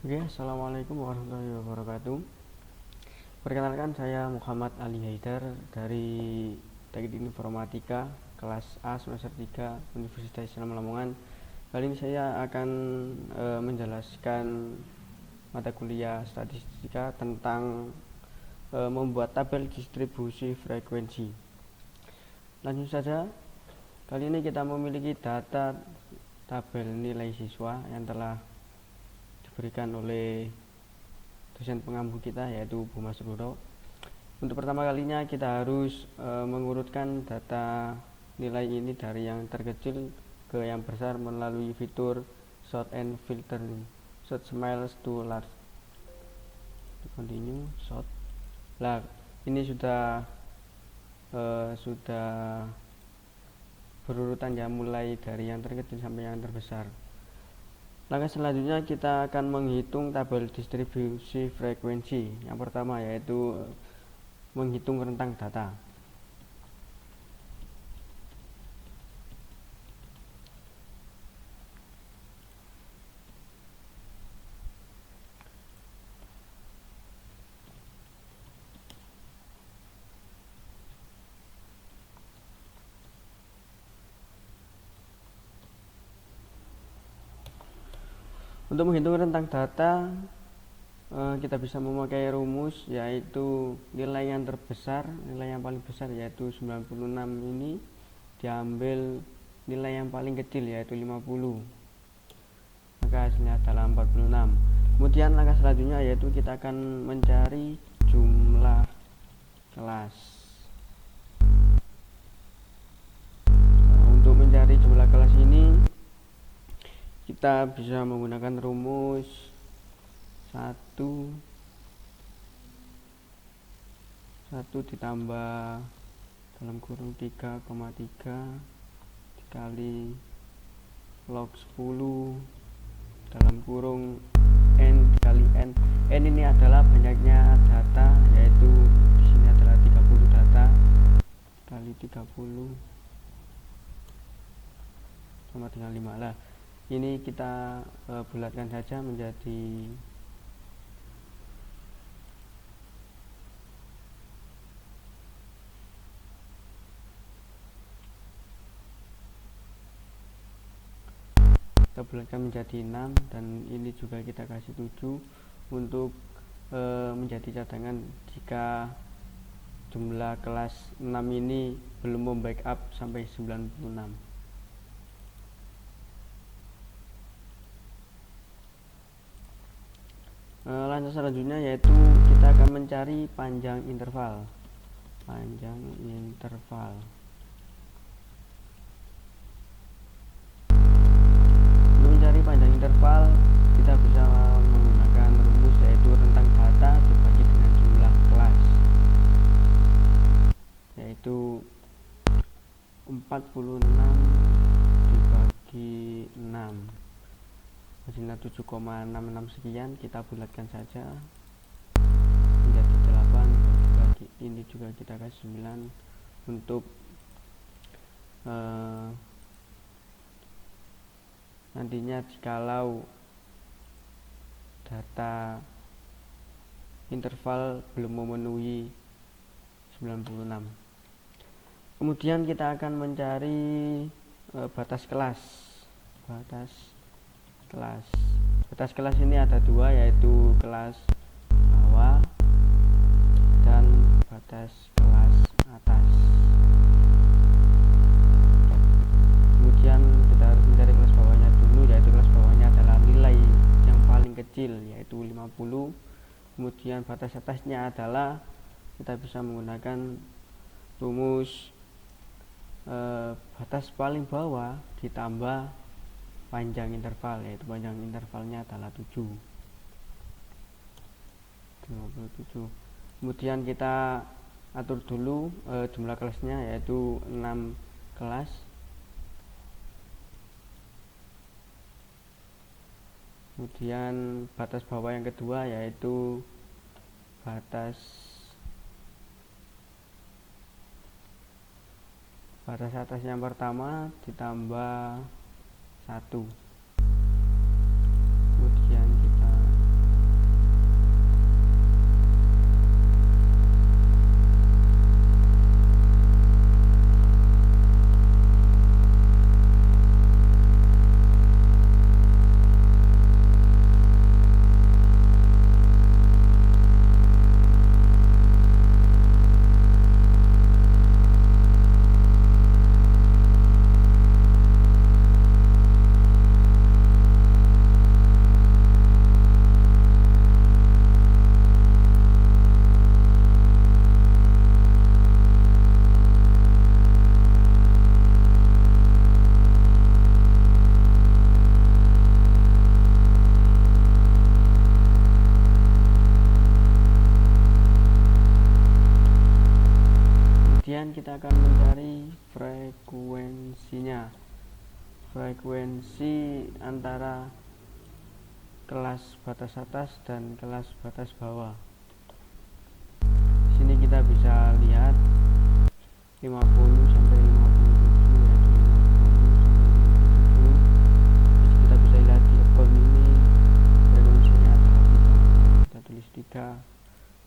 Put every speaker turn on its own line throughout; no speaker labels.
Oke, assalamualaikum warahmatullahi wabarakatuh. Perkenalkan, saya Muhammad Ali Haidar dari Teknik Informatika kelas A semester 3 Universitas Islam Lamongan. Kali ini saya akan menjelaskan mata kuliah statistika tentang membuat tabel distribusi frekuensi. Langsung saja, kali ini kita memiliki data tabel nilai siswa yang telah diberikan oleh dosen pengampu kita, yaitu Bu Masruro. Untuk pertama kalinya kita harus mengurutkan data nilai ini dari yang terkecil ke yang besar melalui fitur sort and filtering. Sort smiles to large. Continue sort. Nah, ini sudah berurutan ya, mulai dari yang terkecil sampai yang terbesar. Langkah selanjutnya kita akan menghitung tabel distribusi frekuensi. Yang pertama yaitu menghitung rentang data. Untuk menghitung rentang data, kita bisa memakai rumus, yaitu nilai yang terbesar, nilai yang paling besar yaitu 96 ini diambil nilai yang paling kecil yaitu 50, maka hasilnya adalah 46. Kemudian langkah selanjutnya yaitu kita akan mencari jumlah kelas. Untuk mencari jumlah kelas ini kita bisa menggunakan rumus 1 ditambah dalam kurung 3,3 dikali log 10 dalam kurung n dikali n. N ini adalah banyaknya data, yaitu di sini adalah 30 data kali 30 sama dengan 5 lah. Ini kita bulatkan saja menjadi kita bulatkan menjadi 6, dan ini juga kita kasih 7 untuk menjadi cadangan jika jumlah kelas 6 ini belum membackup sampai 96. Lanjut selanjutnya yaitu kita akan mencari panjang interval. Untuk mencari panjang interval, kita bisa menggunakan rumus yaitu rentang data dibagi dengan jumlah kelas, yaitu 46 dibagi 6 hasilnya 7,66 sekian. Kita bulatkan saja menjadi 8, bagi ini juga kita kasih 9 untuk nantinya jikalau data interval belum memenuhi 96. Kemudian kita akan mencari batas kelas. Batas kelas ini ada dua, yaitu kelas bawah dan batas kelas atas. Kemudian kita harus mencari kelas bawahnya dulu, yaitu kelas bawahnya adalah nilai yang paling kecil yaitu 50. Kemudian batas atasnya adalah kita bisa menggunakan rumus batas paling bawah ditambah panjang interval, yaitu panjang intervalnya adalah 57. Kemudian kita atur dulu jumlah kelasnya, yaitu 6 kelas. Kemudian batas bawah yang kedua yaitu batas atas yang pertama ditambah 1. Kemudian kita kemudian kita akan mencari frekuensinya, frekuensi antara kelas batas atas dan kelas batas bawah. Di sini kita bisa lihat 50 sampai 57, kita bisa lihat di akun ini frekuensinya adalah 3, kita tulis 3.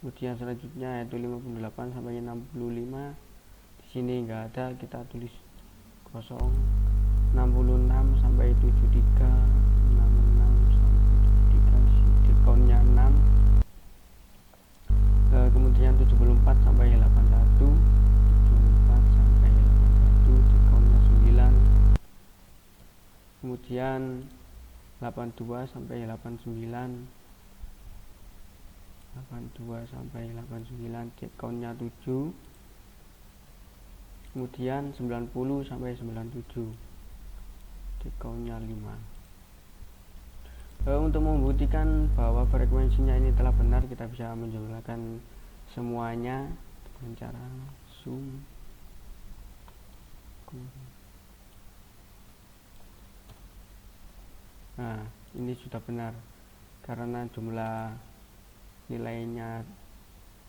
Kemudian selanjutnya yaitu 58 sampai 65, di sini enggak ada, kita tulis kosong. 66 sampai 73, 66 sampai 73, dekonnya 6. Kemudian 74 sampai 81, 74 sampai 81, dekonnya 9. Kemudian 82 sampai 89, 82 sampai 89, dekonnya 7. Kemudian 90 sampai 97, dekonnya 5. Untuk membuktikan bahwa frekuensinya ini telah benar, kita bisa menjumlahkan semuanya dengan cara sum. Nah, ini sudah benar karena jumlah nilainya,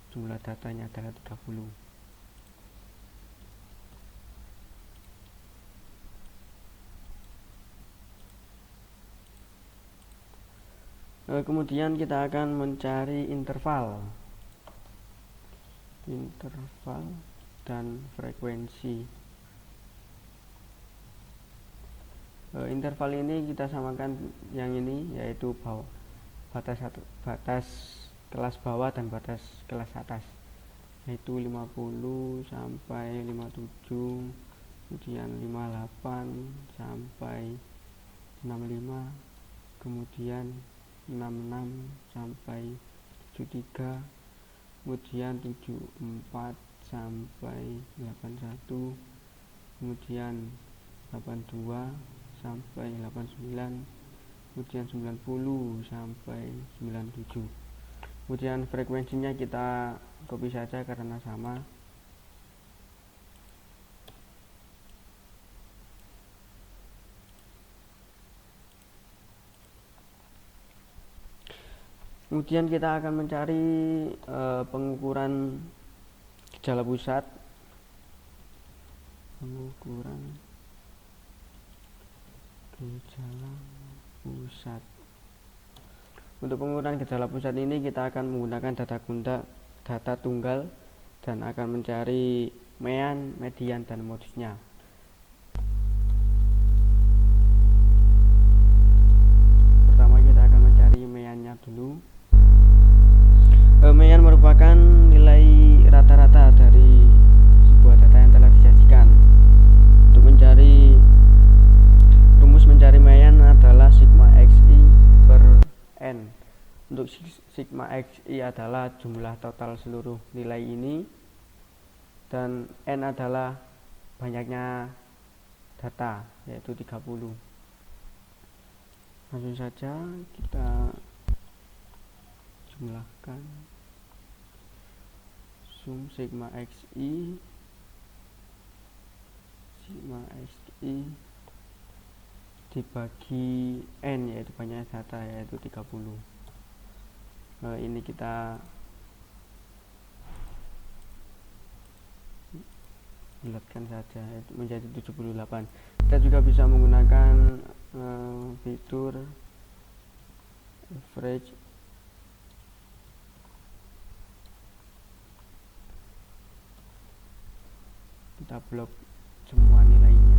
jumlah datanya adalah 30. Kemudian kita akan mencari interval dan frekuensi. Interval ini kita samakan yang ini, yaitu batas kelas bawah dan batas kelas atas, yaitu 50 sampai 57, kemudian 58 sampai 65, kemudian 66 sampai 73, kemudian 74 sampai 81, kemudian 82 sampai 89, kemudian 90 sampai 97. Kemudian frekuensinya kita copy saja karena sama. Kemudian kita akan mencari pengukuran gejala pusat. Pengukuran gejala pusat. Untuk pengukuran gejala pusat ini kita akan menggunakan data tunggal dan akan mencari mean, median, dan modusnya. Pertama kita akan mencari meannya dulu. Mean merupakan nilai rata-rata dari sebuah data yang telah disajikan. Untuk rumus mencari mean adalah sigma xi per n. Untuk sigma xi adalah jumlah total seluruh nilai ini, dan n adalah banyaknya data, yaitu 30. Langsung saja kita jumlahkan sum sigma xi dibagi n, yaitu banyak data, yaitu 30. Ini kita bulatkan saja, yaitu menjadi 78. Kita juga bisa menggunakan fitur average kita blok semua nilainya.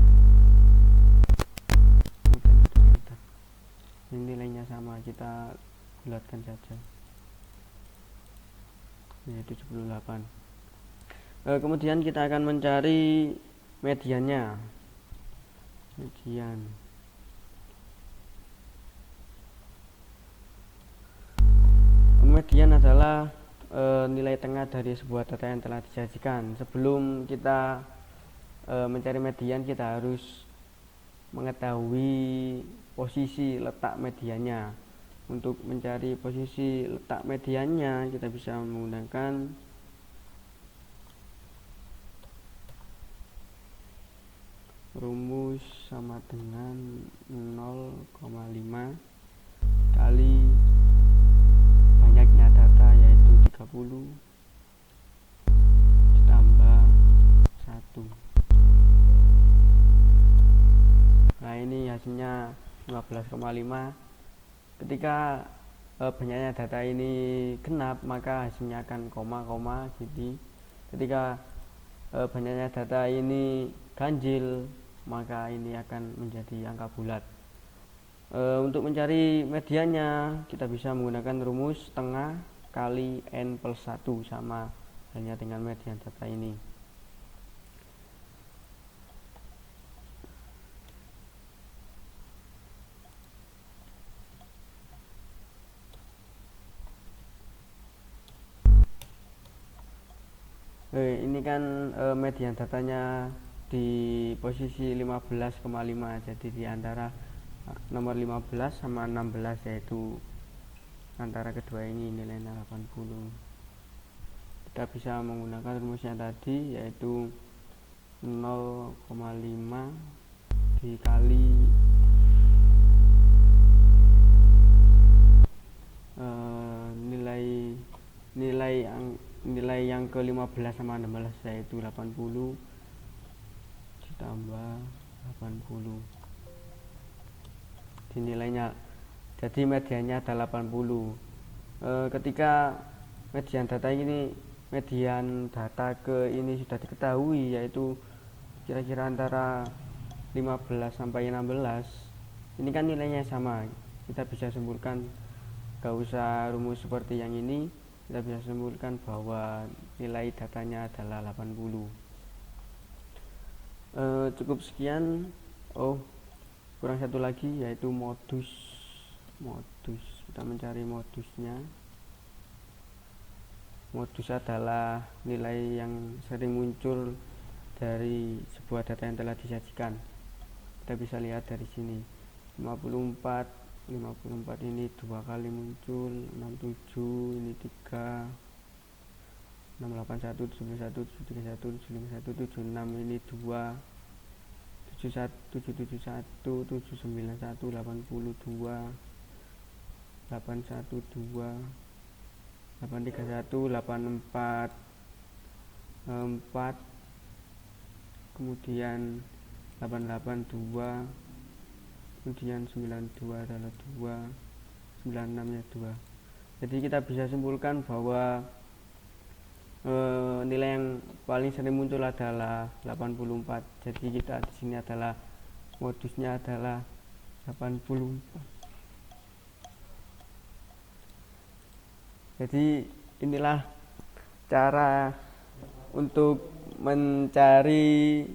Ini nilainya sama, kita bulatkan saja, yaitu 78. Kemudian kita akan mencari mediannya. Median adalah nilai tengah dari sebuah data yang telah disajikan. Sebelum kita mencari median, kita harus mengetahui posisi letak mediannya. Untuk mencari posisi letak mediannya, kita bisa menggunakan rumus sama dengan 0,5 kali banyaknya data yaitu 30 ditambah 1. Nah ini hasilnya 15,5. Ketika banyaknya data ini genap maka hasilnya akan koma. Jadi ketika banyaknya data ini ganjil maka ini akan menjadi angka bulat. Untuk mencari mediannya kita bisa menggunakan rumus setengah kali n plus 1 sama halnya dengan median data ini. Ini kan median datanya di posisi 15,5, jadi di antara nomor 15 sama 16, yaitu antara kedua ini nilainya 80. Kita bisa menggunakan rumusnya tadi, yaitu 0,5 dikali nilai yang ke-15 sama 16 yaitu 80 ditambah 80 di nilainya, jadi mediannya adalah 80. Ketika median data ke ini sudah diketahui, yaitu kira-kira antara 15 sampai 16, ini kan nilainya sama, kita bisa simpulkan, gak usah rumus seperti yang ini, kita bisa simpulkan bahwa nilai datanya adalah 80. Cukup sekian. Kurang satu lagi, yaitu modus. Kita mencari modusnya. Modus adalah nilai yang sering muncul dari sebuah data yang telah disajikan. Kita bisa lihat dari sini, 54 ini 2 kali muncul, 67 ini 3, 681, 71, 731, 751, 76 ini 2, 771, 791, 82, 812, 831, 84, 4, kemudian 882, kemudian 92 adalah 2, 96 nya 2. Jadi kita bisa simpulkan bahwa nilai yang paling sering muncul adalah 84. Jadi kita di sini adalah modusnya adalah 84. Jadi inilah cara untuk mencari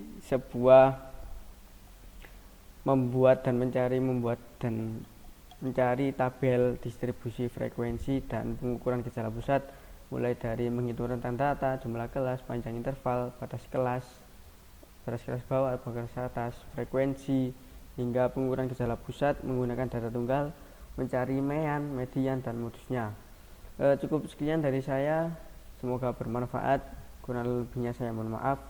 membuat dan mencari tabel distribusi frekuensi dan pengukuran gejala pusat, mulai dari menghitung rentang data, jumlah kelas, panjang interval, batas kelas bawah, batas atas, frekuensi, hingga pengukuran gejala pusat menggunakan data tunggal, mencari mean, median, dan modusnya. Cukup sekian dari saya, semoga bermanfaat. Kurang lebihnya saya mohon maaf.